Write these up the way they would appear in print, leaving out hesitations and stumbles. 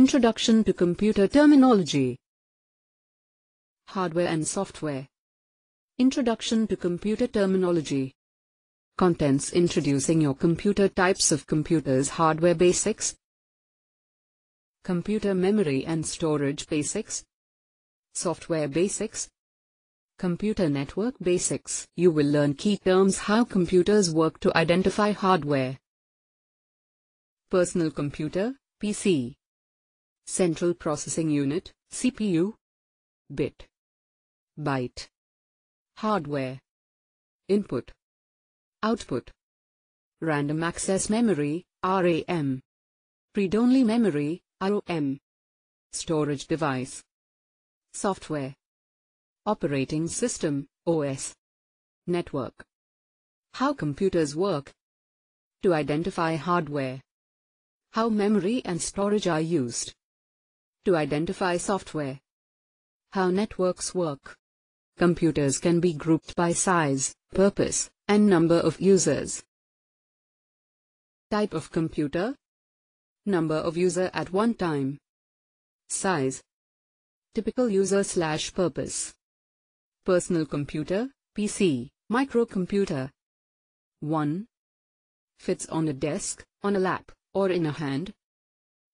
Introduction to computer terminology. Hardware and software. Introduction to computer terminology. Contents introducing your computer. Types of computers. Hardware basics. Computer memory and storage basics. Software basics. Computer network basics. You will learn key terms, how computers work, to identify hardware. Personal computer, PC. Central processing unit, CPU. Bit. Byte. Hardware. Input. Output. Random access memory, RAM. Read-only memory, ROM. Storage device. Software. Operating system, OS. Network. How computers work. To identify hardware. How memory and storage are used. To identify software. How networks work. Computers can be grouped by size, purpose, and number of users. Type of computer. Number of user at one time. Size. Typical user/purpose. Personal computer, PC, microcomputer. 1. Fits on a desk, on a lap, or in a hand.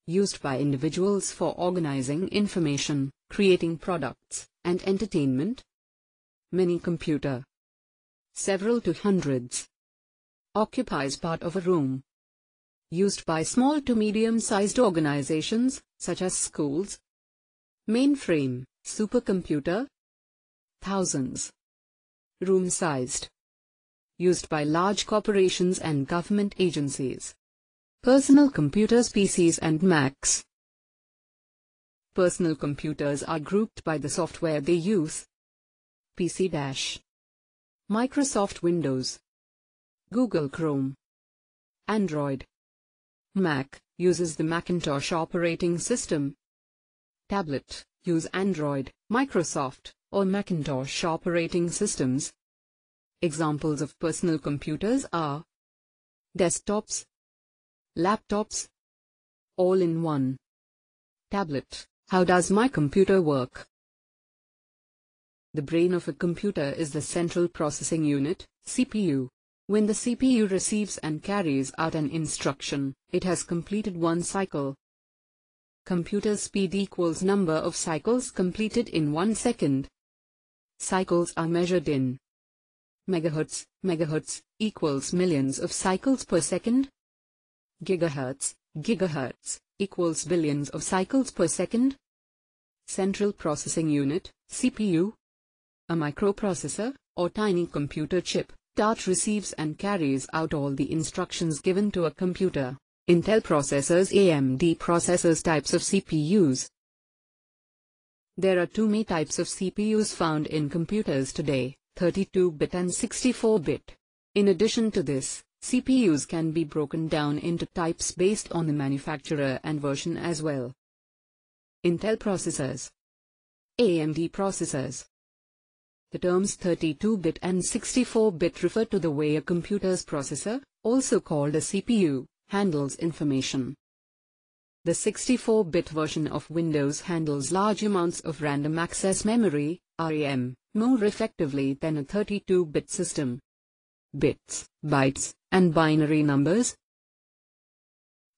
Used by individuals for organizing information, creating products, and entertainment. Mini computer. Several to hundreds. Occupies part of a room. Used by small to medium-sized organizations, such as schools. Mainframe, supercomputer. Thousands. Room-sized. Used by large corporations and government agencies. Personal computers, PCs and Macs. Personal computers are grouped by the software they use. PC-. Microsoft Windows. Google Chrome. Android. Mac uses the Macintosh operating system. Tablet use Android, Microsoft, or Macintosh operating systems. Examples of personal computers are desktops, laptops, all-in-one. Tablet. How does my computer work? The brain of a computer is the central processing unit, CPU. When the CPU receives and carries out an instruction, it has completed one cycle. Computer speed equals number of cycles completed in 1 second. Cycles are measured in megahertz. Megahertz equals millions of cycles per second. Gigahertz. Gigahertz equals billions of cycles per second. Central processing unit, CPU. A microprocessor, or tiny computer chip, that receives and carries out all the instructions given to a computer. Intel processors, AMD processors. Types of CPUs. There are two main types of CPUs found in computers today, 32-bit and 64-bit. In addition to this, CPUs can be broken down into types based on the manufacturer and version as well. Intel processors. AMD processors. The terms 32-bit and 64-bit refer to the way a computer's processor, also called a CPU, handles information. The 64-bit version of Windows handles large amounts of random access memory, RAM, more effectively than a 32-bit system. Bits, bytes, and binary numbers.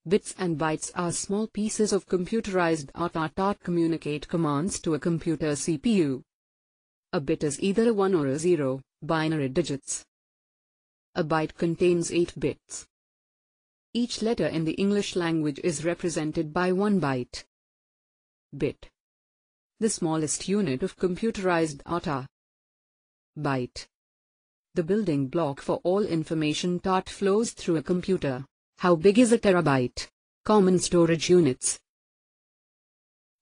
Bits and bytes are small pieces of computerized data that communicate commands to a computer CPU. A bit is either a 1 or a 0, binary digits. A byte contains 8 bits. Each letter in the English language is represented by 1 byte. Bit. The smallest unit of computerized data. Byte. The building block for all information that flows through a computer. How big is a terabyte? Common storage units.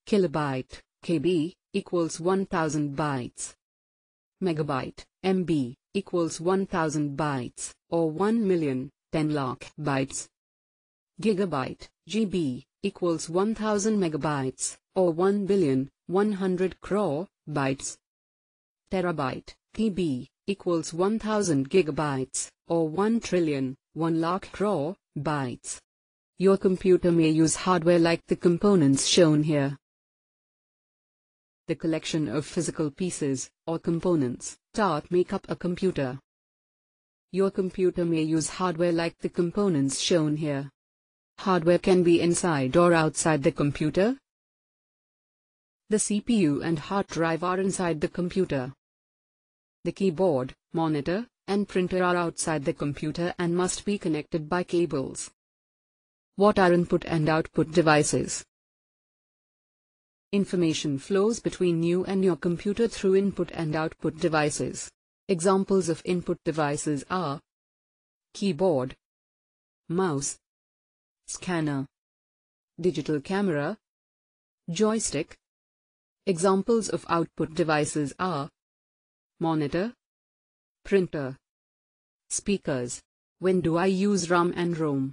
Kilobyte, KB, equals 1000 bytes. Megabyte, MB, equals 1000 bytes, or 1 million, 10 lakh bytes. Gigabyte, GB, equals 1000 megabytes, or 1 billion, 100 crore, bytes. Terabyte, TB, equals 1000 gigabytes, or 1 trillion, 1 lakh crore, bytes. Your computer may use hardware like the components shown here. The collection of physical pieces, or components, that make up a computer. Your computer may use hardware like the components shown here. Hardware can be inside or outside the computer. The CPU and hard drive are inside the computer. The keyboard, monitor, and printer are outside the computer and must be connected by cables. What are input and output devices? Information flows between you and your computer through input and output devices. Examples of input devices are keyboard, mouse, scanner, digital camera, joystick. Examples of output devices are monitor, printer, speakers. When do I use RAM and ROM?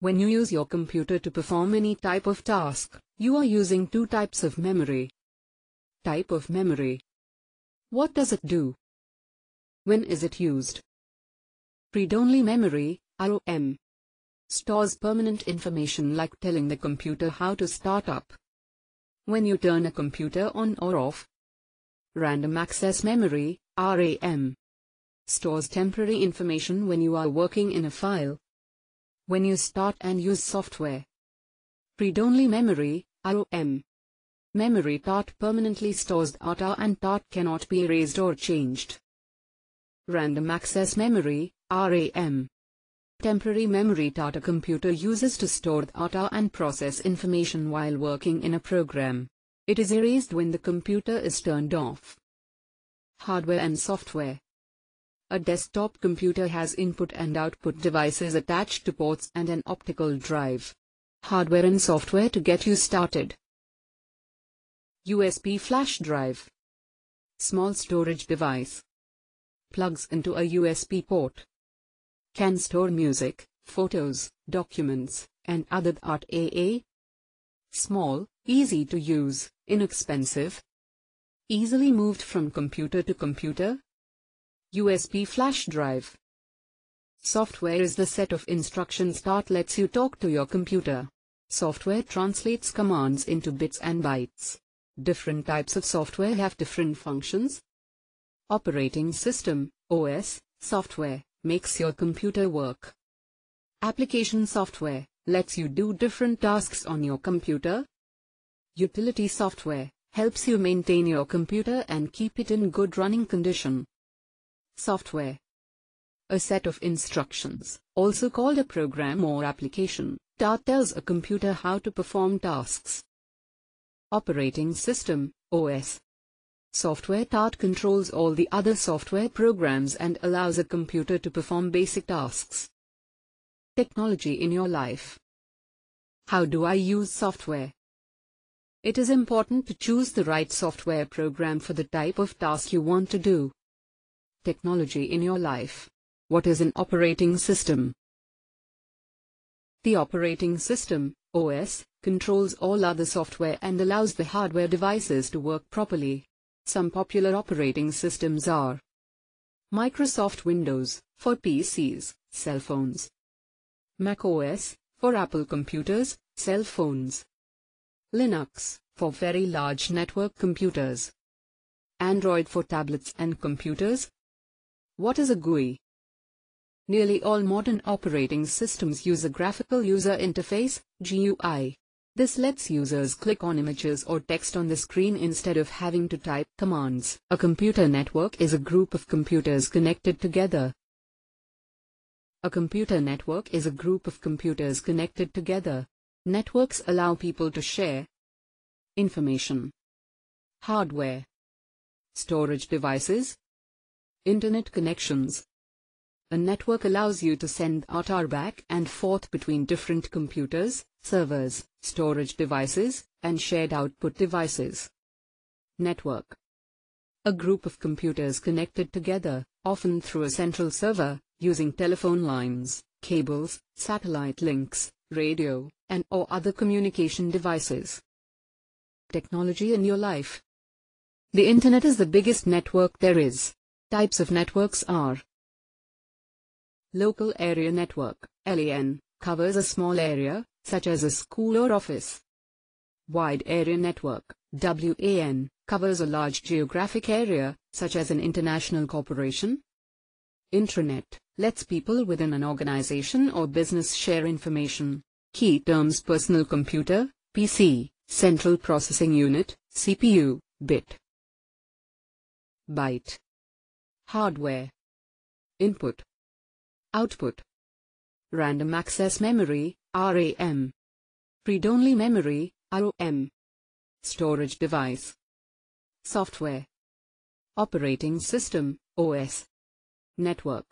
When you use your computer to perform any type of task, you are using two types of memory. Type of memory. What does it do? When is it used? Read-only memory, ROM, stores permanent information like telling the computer how to start up. When you turn a computer on or off. Random access memory, RAM, stores temporary information when you are working in a file. When you start and use software. Read-only memory, ROM, memory that permanently stores data and that cannot be erased or changed. Random access memory, RAM, temporary memory that a computer uses to store data and process information while working in a program. It is erased when the computer is turned off. Hardware and software. A desktop computer has input and output devices attached to ports and an optical drive. Hardware and software to get you started. USB flash drive. Small storage device. Plugs into a USB port. Can store music, photos, documents, and other data. Small, easy to use, inexpensive. Easily moved from computer to computer. USB flash drive. Software is the set of instructions that lets you talk to your computer. Software translates commands into bits and bytes. Different types of software have different functions. Operating system, OS, software, makes your computer work. Application software, lets you do different tasks on your computer. Utility software, helps you maintain your computer and keep it in good running condition. Software. A set of instructions, also called a program or application, that tells a computer how to perform tasks. Operating system, OS. Software that controls all the other software programs and allows a computer to perform basic tasks. Technology in your life. How do I use software? It is important to choose the right software program for the type of task you want to do. Technology in your life. What is an operating system? The operating system, OS, controls all other software and allows the hardware devices to work properly. Some popular operating systems are Microsoft Windows, for PCs, cell phones. Mac OS, for Apple computers, cell phones. Linux, for very large network computers. Android for tablets and computers. What is a GUI? Nearly all modern operating systems use a graphical user interface, GUI. This lets users click on images or text on the screen instead of having to type commands. A computer network is a group of computers connected together. A computer network is a group of computers connected together. Networks allow people to share information, hardware, storage devices, internet connections. A network allows you to send data back and forth between different computers, servers, storage devices, and shared output devices. Network. A group of computers connected together, often through a central server, using telephone lines, cables, satellite links, radio, and/or other communication devices. Technology in your life. The Internet is the biggest network there is. Types of networks are Local Area Network, LAN, covers a small area, such as a school or office. Wide Area Network, WAN, covers a large geographic area, such as an international corporation. Intranet, lets people within an organization or business share information. Key terms: personal computer, PC, central processing unit, CPU, bit. Byte. Hardware. Input. Output. Random access memory, RAM. Read-only memory, ROM. Storage device. Software. Operating system, OS. Network.